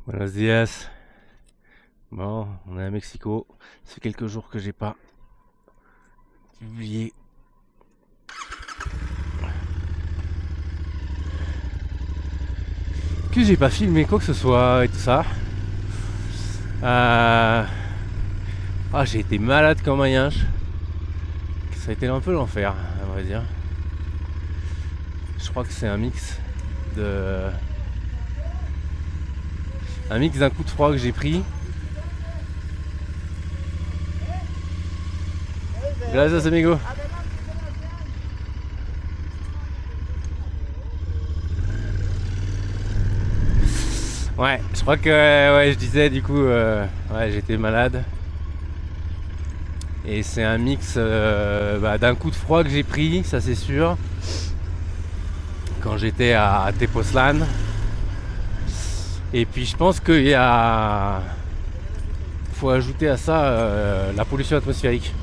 Buenos días. Bon, on est à Mexico. Ça fait quelques jours que j'ai pas publié. Que j'ai pas filmé quoi que ce soit et tout ça. J'ai été malade comme un yinche. Ça a été un peu l'enfer, à vrai dire. Je crois que c'est un mix d'un coup de froid que j'ai pris. Gracias amigo. Ouais, je crois que je disais du coup j'étais malade. Et c'est un mix d'un coup de froid que j'ai pris, ça c'est sûr. Quand j'étais à Tepoztlán. Et puis je pense qu'il faut ajouter à ça la pollution atmosphérique.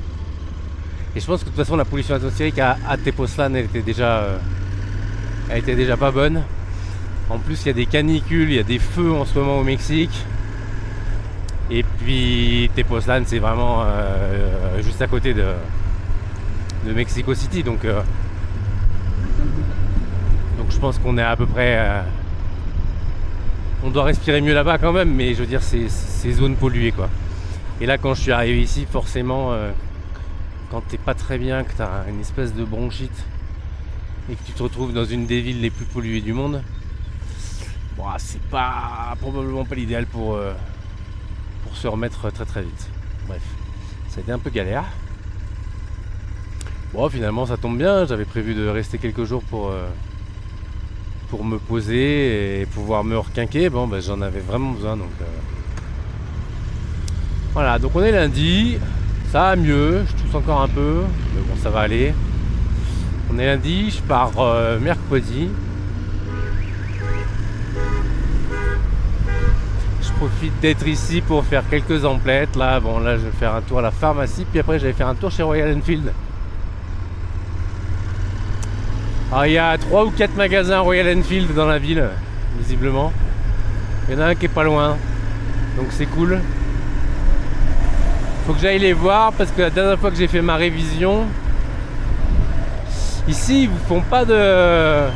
Et je pense que de toute façon la pollution atmosphérique à Tepoztlán elle était déjà pas bonne. En plus il y a des canicules, il y a des feux en ce moment au Mexique. Et puis Tepoztlán c'est vraiment juste à côté de Mexico City. Donc je pense qu'on est à peu près... on doit respirer mieux là-bas quand même, mais je veux dire c'est zones polluées quoi. Et là quand je suis arrivé ici, forcément quand t'es pas très bien, que t'as une espèce de bronchite et que tu te retrouves dans une des villes les plus polluées du monde, c'est probablement pas l'idéal pour se remettre très très vite. Bref, ça a été un peu galère. Finalement ça tombe bien, j'avais prévu de rester quelques jours pour me poser et pouvoir me requinquer. J'en avais vraiment besoin, donc voilà. Donc on est lundi, ça va mieux, je tousse encore un peu, mais bon ça va aller. On est lundi, je pars mercredi. Je profite d'être ici pour faire quelques emplettes. Là je vais faire un tour à la pharmacie, puis après je vais faire un tour chez Royal Enfield. Alors il y a 3 ou 4 magasins Royal Enfield dans la ville, visiblement. Il y en a un qui est pas loin, donc c'est cool. Faut que j'aille les voir parce que la dernière fois que j'ai fait ma révision, ici ils vous font pas de...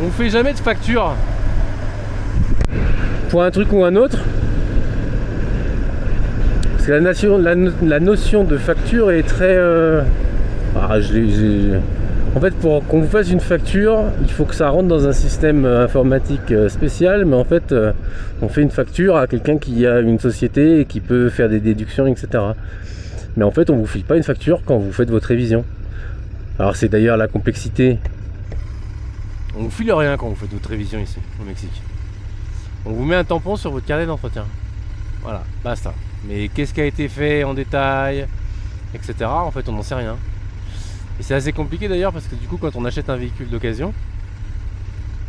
On vous fait jamais de facture pour un truc ou un autre. Parce que la notion de facture est très... En fait, pour qu'on vous fasse une facture, il faut que ça rentre dans un système informatique spécial, mais en fait, on fait une facture à quelqu'un qui a une société et qui peut faire des déductions, etc. Mais en fait, on vous file pas une facture quand vous faites votre révision. Alors, c'est d'ailleurs la complexité. On vous file rien quand vous faites votre révision ici, au Mexique. On vous met un tampon sur votre carnet d'entretien. Voilà, basta. Mais qu'est-ce qui a été fait en détail, etc. En fait, on n'en sait rien. Et c'est assez compliqué d'ailleurs parce que du coup quand on achète un véhicule d'occasion,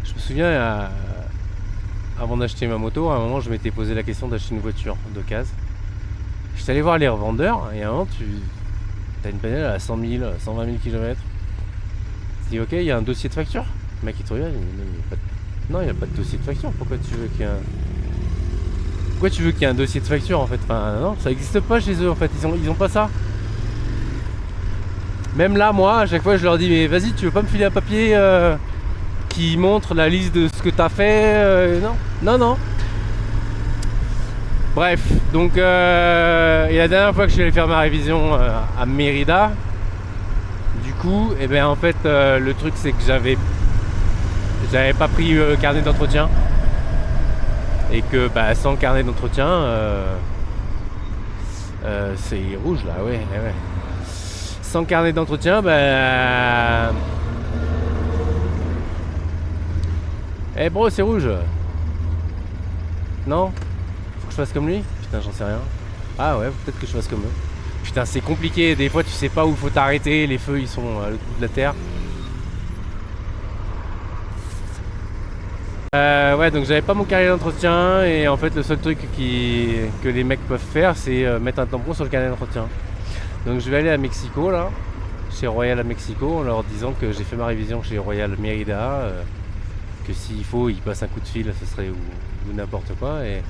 je me souviens avant d'acheter ma moto, à un moment je m'étais posé la question d'acheter une voiture d'occasion. J'étais allé voir les revendeurs et à un moment tu as une bagnole à 100 000, 120 000 km. Tu dis ok, il y a un dossier de facture. Le mec il te regarde, il dit non, il n'y a pas de dossier de facture, pourquoi tu veux qu'il y ait un dossier de facture en fait? Enfin non, ça n'existe pas chez eux en fait, ils ont pas ça. Même là, moi, à chaque fois, je leur dis, mais vas-y, tu veux pas me filer un papier qui montre la liste de ce que t'as fait? Non. Bref, donc, et la dernière fois que je suis allé faire ma révision à Mérida, du coup, en fait, le truc, c'est que j'avais pas pris le carnet d'entretien. Et que, sans carnet d'entretien, c'est rouge, là, ouais. Sans carnet d'entretien, bro, c'est rouge. Non? Faut que je fasse comme lui? Putain, j'en sais rien. Ah ouais, peut-être que je fasse comme eux. Putain, c'est compliqué. Des fois, tu sais pas où faut t'arrêter. Les feux, ils sont à l'autre bout de la terre. Donc j'avais pas mon carnet d'entretien. Et en fait, le seul truc que les mecs peuvent faire, c'est mettre un tampon sur le carnet d'entretien. Donc je vais aller à Mexico là, chez Royal à Mexico, en leur disant que j'ai fait ma révision chez Royal Mérida que s'il faut, il passe un coup de fil, ce serait ou n'importe quoi. Et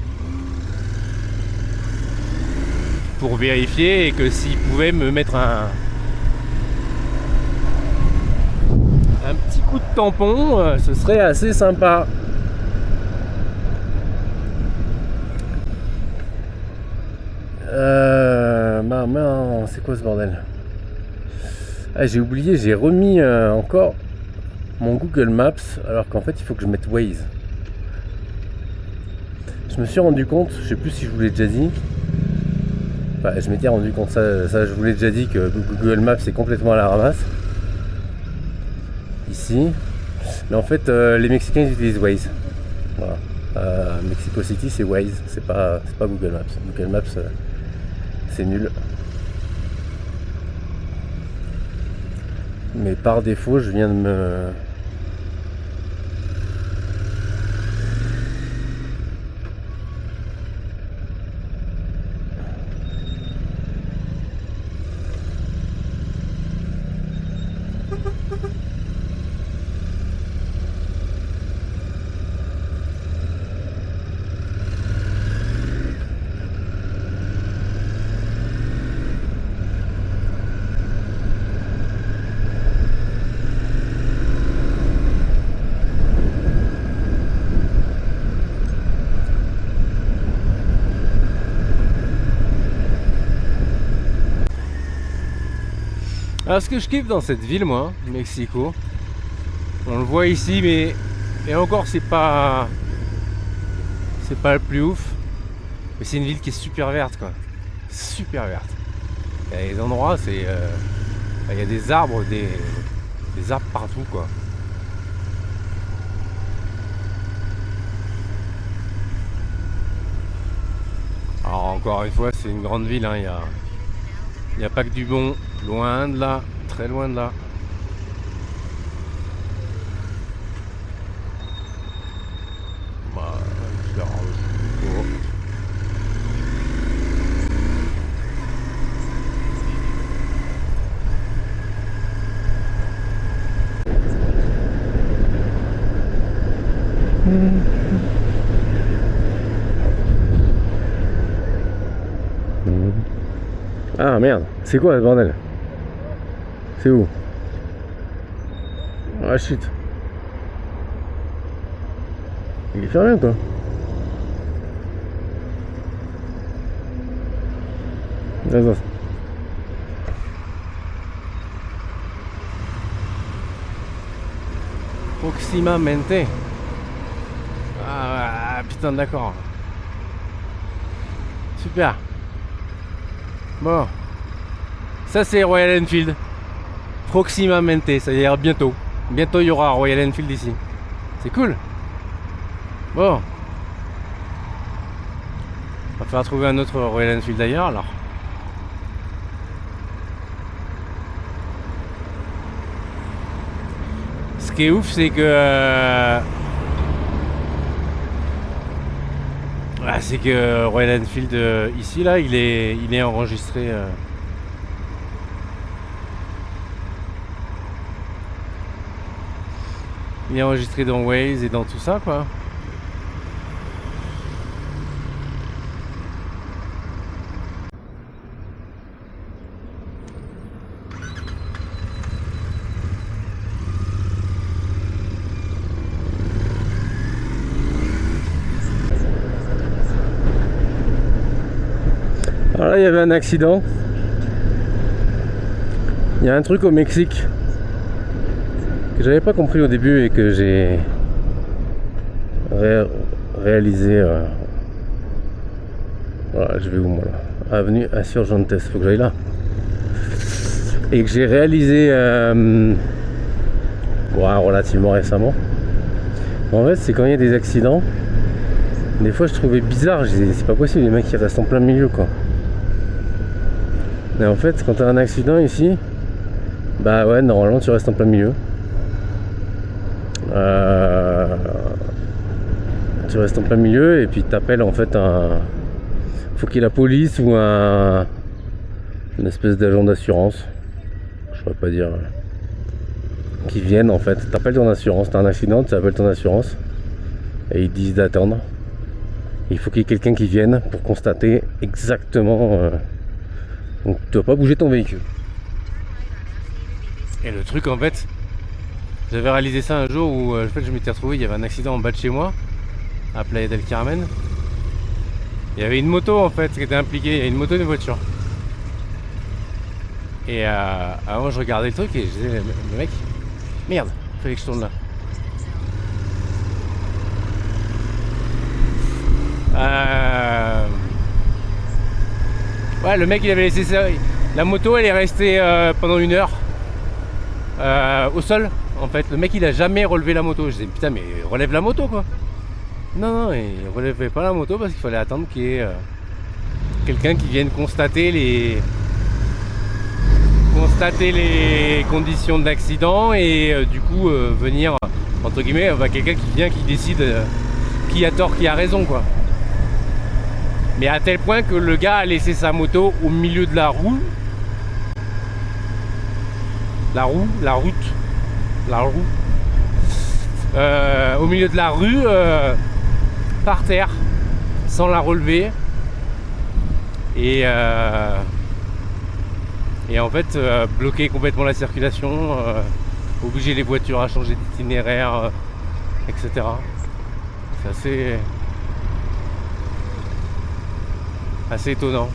pour vérifier, et que s'il pouvait me mettre un petit coup de tampon, ce serait assez sympa. C'est quoi ce bordel? Ah, j'ai oublié, j'ai remis encore mon Google Maps, alors qu'en fait il faut que je mette Waze. Je me suis rendu compte, je sais plus si je vous l'ai déjà dit, enfin, je m'étais rendu compte, ça je vous l'ai déjà dit, que Google Maps est complètement à la ramasse ici, mais en fait les Mexicains ils utilisent Waze. Voilà. Mexico City c'est Waze, c'est pas Google Maps. Google Maps c'est nul. Mais par défaut je viens de me... Alors ce que je kiffe dans cette ville, moi, Mexico, on le voit ici, mais et encore c'est pas le plus ouf, mais c'est une ville qui est super verte, quoi, super verte. Il y a des endroits, c'est il y a des arbres, des arbres partout, quoi. Alors encore une fois, c'est une grande ville, hein, il n'y a pas que du bon, loin de là, très loin de là. Bah, je vais rendre. Ah merde, c'est quoi ce bordel? C'est où? Ah shit. Il est fermé quoi. Attends. Proximamente. Ah putain, d'accord. Super. Bon. Ça c'est Royal Enfield. Proximamente, c'est-à-dire bientôt. Bientôt il y aura Royal Enfield ici. C'est cool. Bon. On va falloir trouver un autre Royal Enfield d'ailleurs alors. Ce qui est ouf, c'est que Royal Enfield ici là, il est enregistré. Il est enregistré dans Waze et dans tout ça quoi. Alors là, il y avait un accident. Il y a un truc au Mexique que j'avais pas compris au début et que j'ai réalisé. Voilà, je vais où moi là? Avenue Insurgentes, faut que j'aille là. Et que j'ai réalisé relativement récemment. En fait, c'est quand il y a des accidents. Des fois, je trouvais bizarre. Je disais, c'est pas possible, les mecs ils restent en plein milieu quoi. Mais en fait, quand t'as un accident ici, bah ouais, normalement tu restes en plein milieu. Tu restes en plein milieu et puis t'appelles en fait faut qu'il y ait la police ou une espèce d'agent d'assurance. Je pourrais pas dire. qui viennent en fait. T'appelles ton assurance, t'as un accident, tu appelles ton assurance et ils te disent d'attendre. Il faut qu'il y ait quelqu'un qui vienne pour constater exactement. Donc tu dois pas bouger ton véhicule. Et le truc en fait, j'avais réalisé ça un jour où en fait, je m'étais retrouvé, il y avait un accident en bas de chez moi, à Playa del Carmen. Il y avait une moto en fait qui était impliquée, il y avait une moto et une voiture. Et avant je regardais le truc et je disais, le mec, merde, il fallait que je tourne là. Ouais, le mec il avait laissé ça. La moto elle est restée pendant 1 heure au sol. En fait, le mec il a jamais relevé la moto. Je disais putain, mais relève la moto quoi. Non, il relevait pas la moto parce qu'il fallait attendre qu'il y ait quelqu'un qui vienne constater les conditions de l'accident et du coup venir entre guillemets, quelqu'un qui vient qui décide qui a tort, qui a raison quoi. Mais à tel point que le gars a laissé sa moto au milieu de la roue. Au milieu de la rue, par terre, sans la relever. Et en fait, bloquer complètement la circulation, obliger les voitures à changer d'itinéraire, etc. C'est assez étonnant.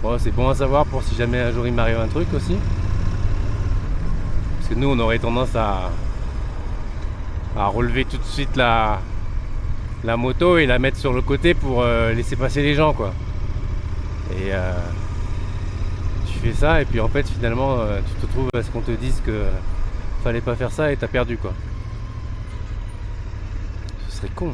Bon, c'est bon à savoir pour si jamais un jour il m'arrive un truc aussi. Parce que nous on aurait tendance à relever tout de suite la moto et la mettre sur le côté pour laisser passer les gens quoi. Et tu fais ça et puis en fait finalement tu te retrouves à ce qu'on te dise que fallait pas faire ça et t'as perdu quoi. Ce serait con.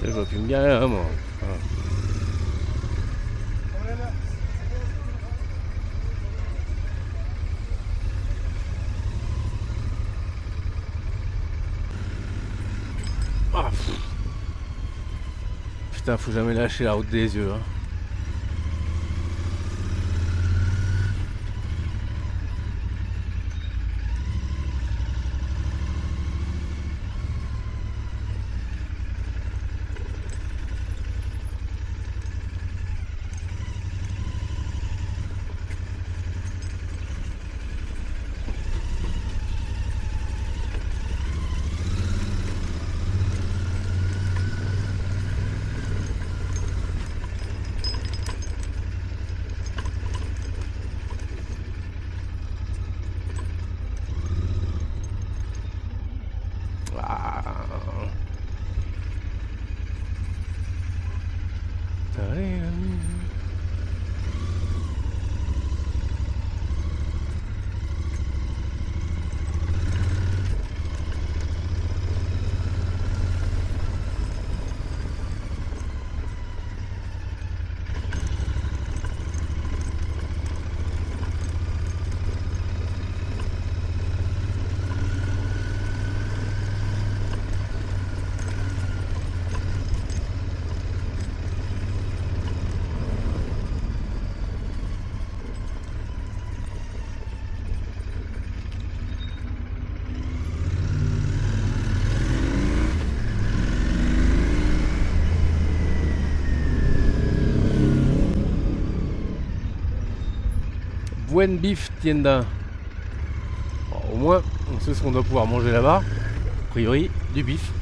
Je vois plus bien là, moi. Ah, putain, faut jamais lâcher la route des yeux. Hein. Buen Beef Tienda. Bon, au moins, on sait ce qu'on doit pouvoir manger là-bas. A priori, du bif.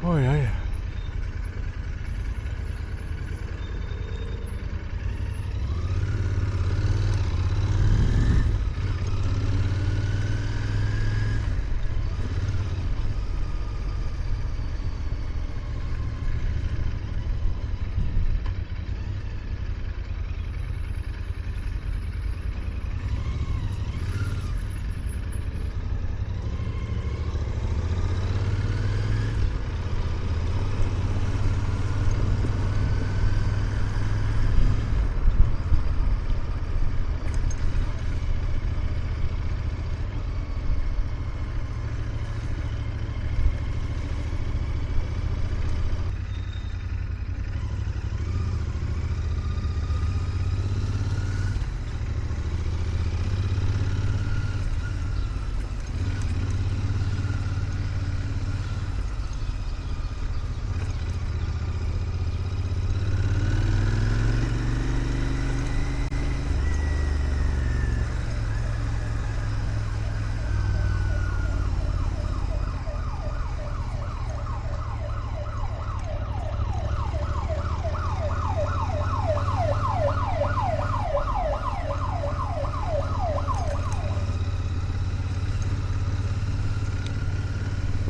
Oi, oi.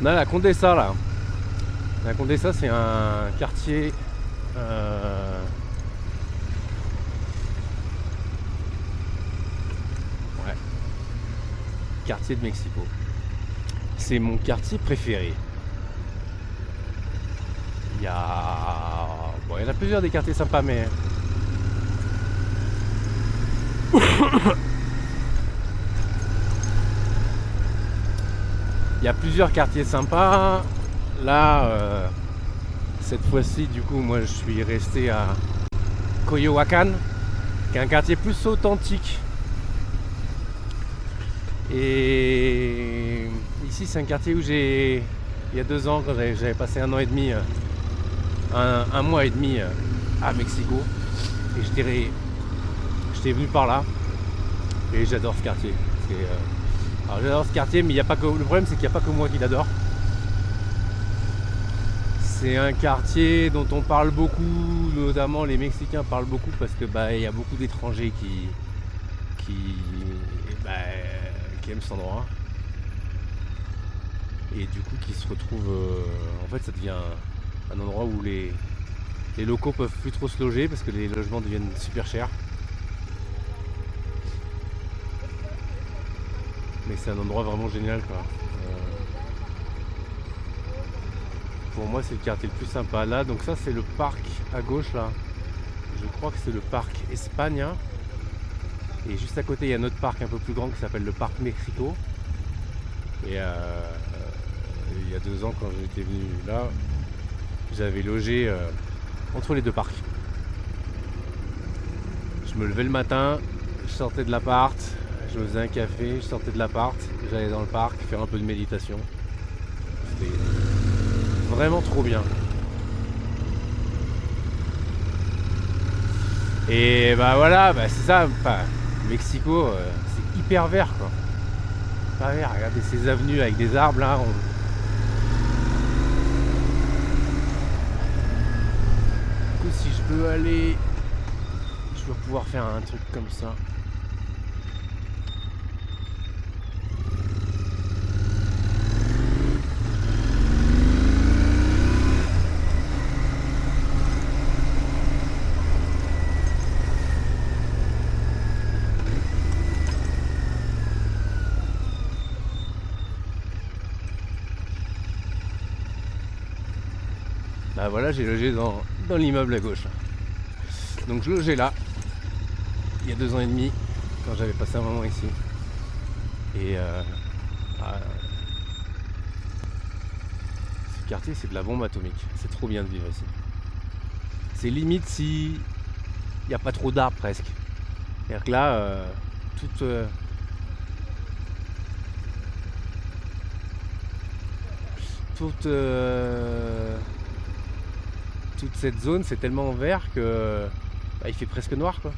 On a la Condessa là. La Condessa, c'est un quartier quartier de Mexico. C'est mon quartier préféré. Il y en a plusieurs des quartiers sympas, mais il y a plusieurs quartiers sympas. Là, cette fois-ci, du coup, moi je suis resté à Coyoacán, qui est un quartier plus authentique. Et ici, c'est un quartier où il y a 2 ans, quand j'avais passé 1 an et demi, un mois et demi à Mexico. Et j'étais venu par là. Et j'adore ce quartier. Alors j'adore ce quartier, mais le problème c'est qu'il n'y a pas que moi qui l'adore. C'est un quartier dont on parle beaucoup, notamment les Mexicains parlent beaucoup parce que il y a beaucoup d'étrangers qui aiment cet endroit. Et du coup qui se retrouvent. En fait ça devient un endroit où les locaux peuvent plus trop se loger parce que les logements deviennent super chers. Mais c'est un endroit vraiment génial quoi. Pour moi c'est le quartier le plus sympa là. Donc ça c'est le parc à gauche là. Je crois que c'est le parc Espagne. Et juste à côté il y a un autre parc un peu plus grand qui s'appelle le parc Mexico. Et il y a 2 ans quand j'étais venu là, j'avais logé entre les 2 parcs. Je me levais le matin, je sortais de l'appart, je me faisais un café, je sortais de l'appart, j'allais dans le parc faire un peu de méditation. C'était vraiment trop bien. Et voilà, c'est ça, Mexico, c'est hyper vert quoi. Pas vert, regardez ces avenues avec des arbres là. Du coup, si je veux aller, je vais pouvoir faire un truc comme ça. Bah voilà, j'ai logé dans l'immeuble à gauche. Donc je logeais là, il y a 2 ans et demi, quand j'avais passé un moment ici. Et ce quartier, c'est de la bombe atomique. C'est trop bien de vivre ici. C'est limite si il n'y a pas trop d'arbres presque. C'est-à-dire que là, toute cette zone, c'est tellement vert que il fait presque noir, quoi.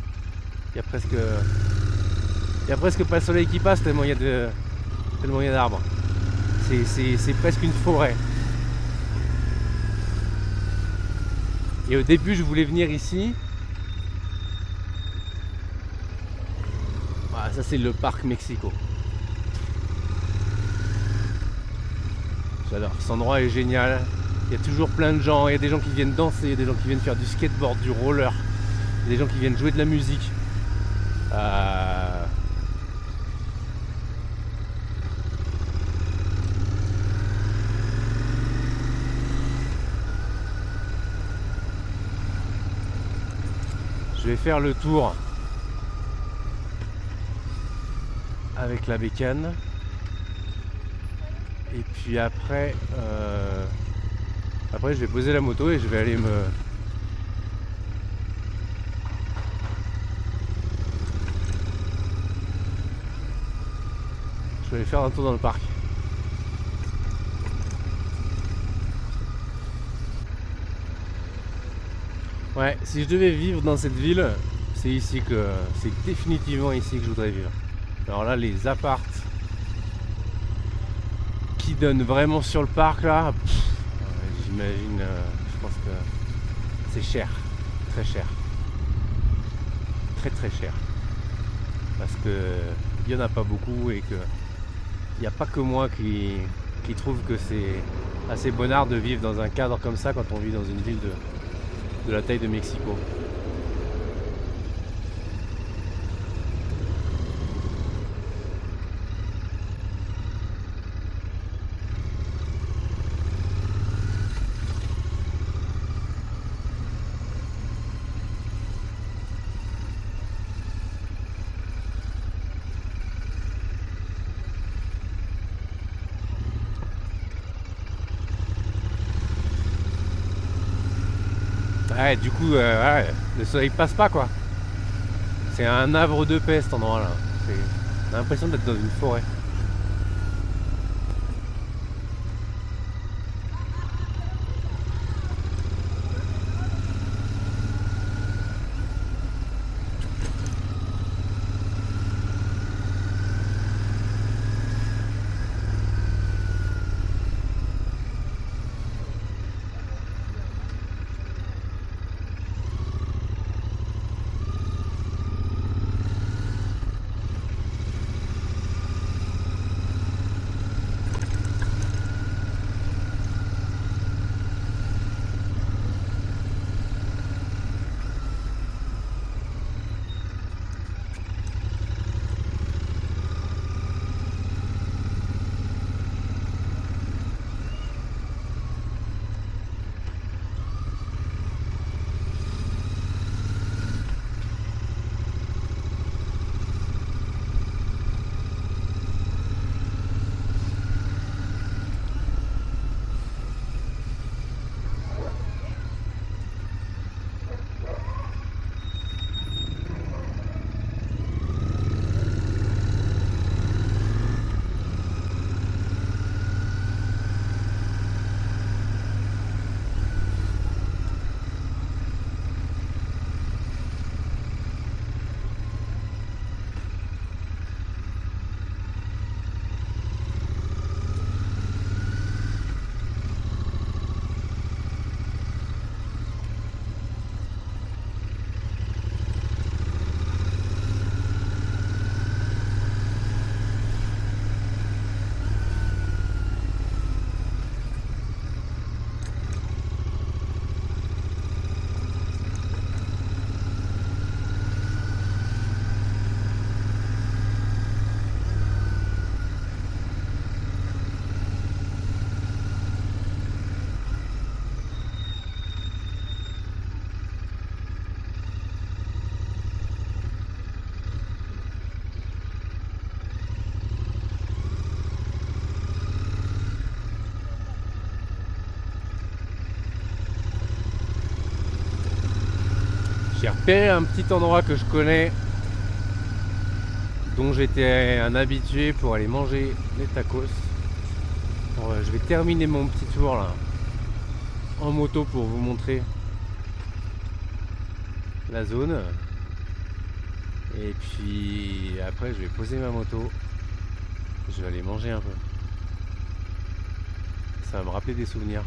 Il y a presque pas le soleil qui passe tellement il y a d'arbres. C'est presque une forêt. Et au début, je voulais venir ici. Voilà, ça c'est le parc Mexico. J'adore, cet endroit est génial. Il y a toujours plein de gens, il y a des gens qui viennent danser, il y a des gens qui viennent faire du skateboard, du roller, il y a des gens qui viennent jouer de la musique. Je vais faire le tour avec la bécane. Et puis après, je vais poser la moto et je vais aller je vais aller faire un tour dans le parc. Ouais, si je devais vivre dans cette ville, c'est définitivement ici que je voudrais vivre. Alors là, les apparts qui donnent vraiment sur le parc là, j'imagine, je pense que c'est cher, très cher, très très cher, parce que il y en a pas beaucoup et que il n'y a pas que moi qui trouve que c'est assez bonnard de vivre dans un cadre comme ça quand on vit dans une ville de la taille de Mexico. Ouais, du coup, le soleil passe pas, quoi. C'est un havre de paix cet endroit là. On a l'impression d'être dans une forêt. J'ai repéré un petit endroit que je connais, dont j'étais un habitué pour aller manger les tacos. Bon, je vais terminer mon petit tour là en moto pour vous montrer la zone. Et puis après je vais poser ma moto. Je vais aller manger un peu. Ça va me rappeler des souvenirs.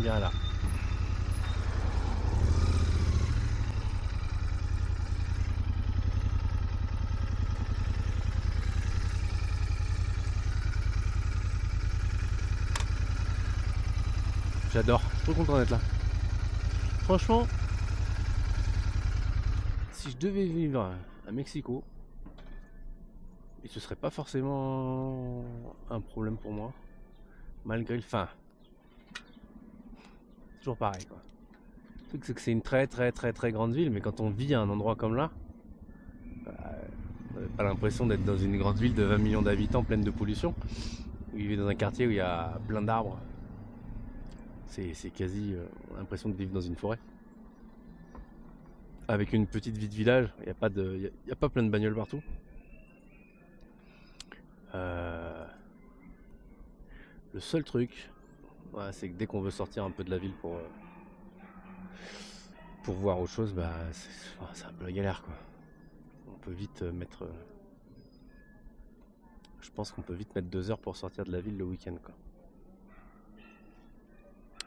Bien là. J'adore, je suis trop content d'être là. Franchement, si je devais vivre à Mexico, et ce serait pas forcément un problème pour moi, malgré le fin. Toujours pareil quoi. Le truc c'est que c'est une très grande ville, mais quand on vit à un endroit comme là, on n'a pas l'impression d'être dans une grande ville de 20 millions d'habitants pleine de pollution. Vous vivez dans un quartier où il y a plein d'arbres. C'est quasi l'impression de vivre dans une forêt. Avec une petite vie de village, il n'y a pas plein de bagnoles partout. Le seul truc, c'est que dès qu'on veut sortir un peu de la ville pour voir autre chose, c'est un peu la galère quoi. On peut vite mettre... je pense qu'on peut vite mettre 2 heures pour sortir de la ville le week-end quoi.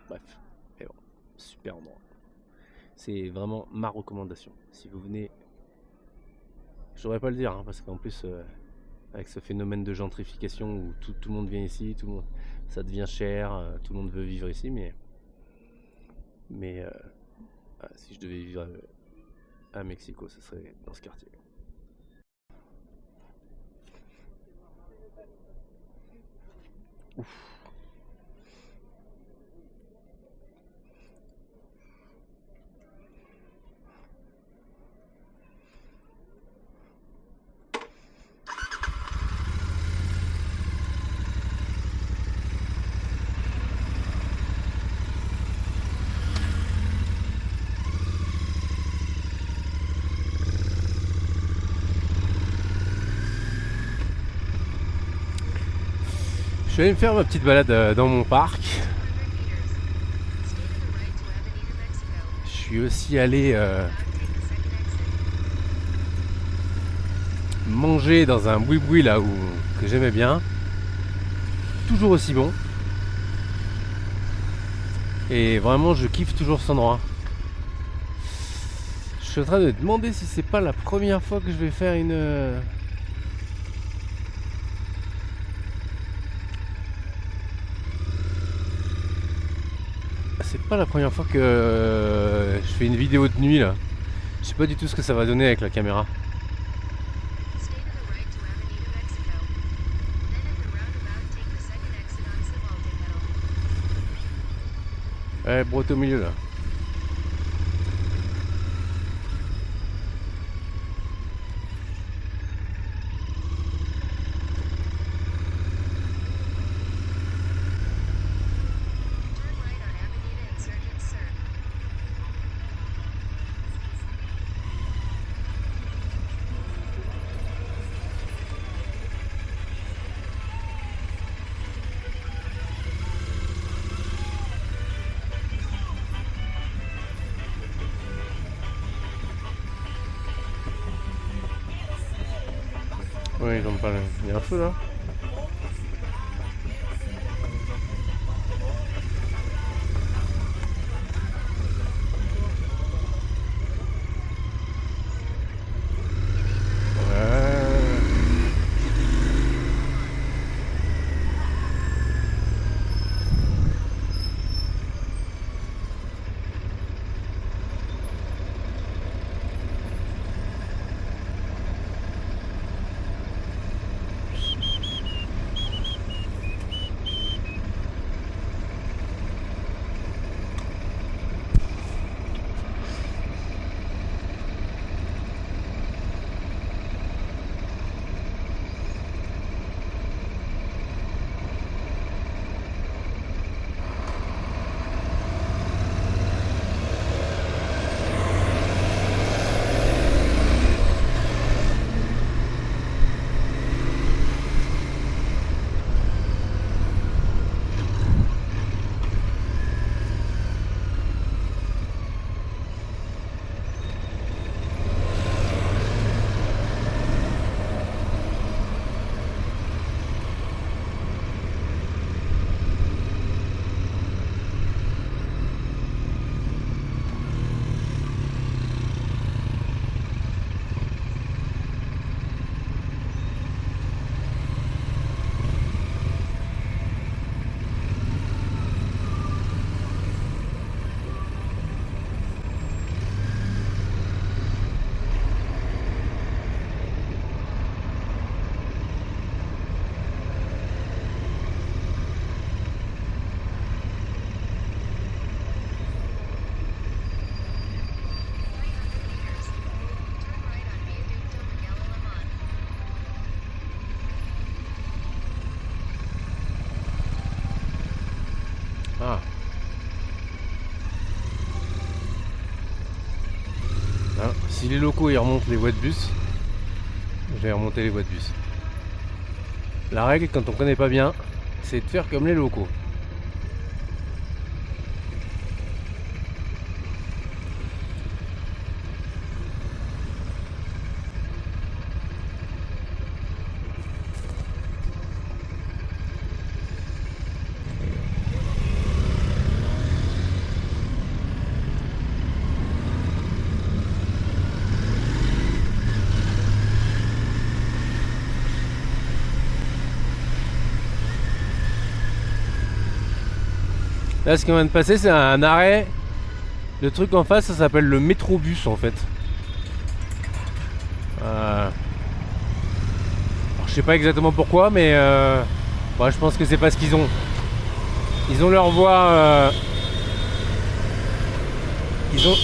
Bref, et bon, super endroit. C'est vraiment ma recommandation. Si vous venez... Je devrais pas le dire, hein, parce qu'en plus, avec ce phénomène de gentrification où tout le monde vient ici, ça devient cher, tout le monde veut vivre ici, mais si je devais vivre à Mexico, ce serait dans ce quartier. Ouf. Je suis allé me faire ma petite balade dans mon parc. Je suis aussi allé manger dans un boui-boui là que j'aimais bien. Toujours aussi bon. Et vraiment je kiffe toujours cet endroit. Je suis en train de me demander si c'est pas la première fois que je vais faire une... C'est pas la première fois que je fais une vidéo de nuit là. Je sais pas du tout ce que ça va donner avec la caméra. Ouais, brotte au milieu là. Oui, ils ont pas. Il y a un feu là. Ah. Ah, si les locaux ils remontent les voies de bus, je vais remonter les voies de bus. La règle quand on connaît pas bien, c'est de faire comme les locaux. Là, ce qui vient de passer, c'est un arrêt. Le truc en face, ça s'appelle le métrobus en fait. Alors, je sais pas exactement pourquoi, mais bon, je pense que c'est parce qu'ils ont leur voie. Ils ont.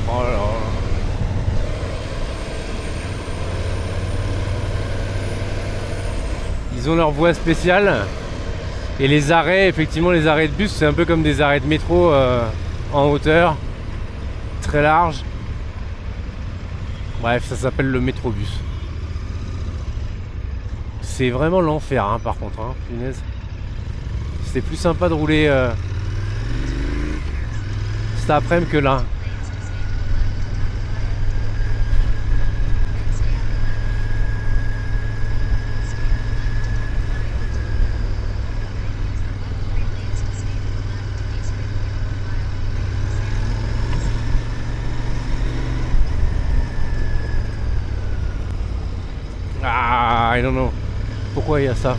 Oh là là. Ils ont leur voie spéciale. Et les arrêts, effectivement, les arrêts de bus, c'est un peu comme des arrêts de métro en hauteur, très large. Bref, ça s'appelle le métrobus. c'est vraiment l'enfer hein, par contre, hein, punaise. C'était plus sympa de rouler cet après-midi que là. Ah, I don't know. Pourquoi il y a ça?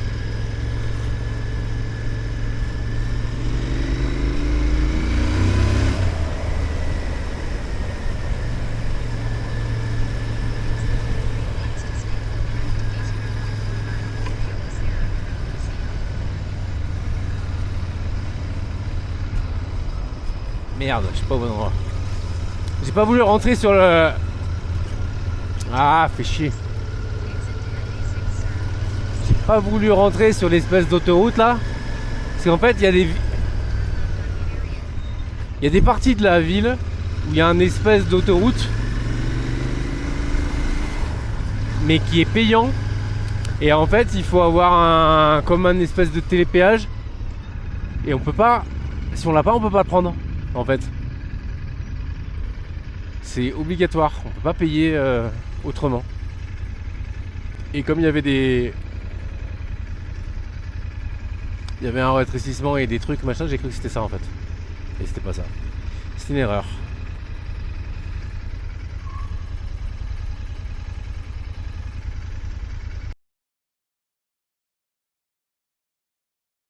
Merde, je suis pas au bon endroit. J'ai pas voulu rentrer sur le... Ah, fait chier. J'ai pas voulu rentrer sur l'espèce d'autoroute là. Parce qu'en fait, il y a des parties de la ville où il y a une espèce d'autoroute mais qui est payant. Et en fait, il faut avoir comme un espèce de télépéage. Et on peut pas... Si on l'a pas, on peut pas le prendre. En fait, c'est obligatoire, on peut pas payer autrement. Et comme il y avait un rétrécissement et des trucs machin, j'ai cru que c'était ça en fait. Et c'était pas ça. C'était une erreur.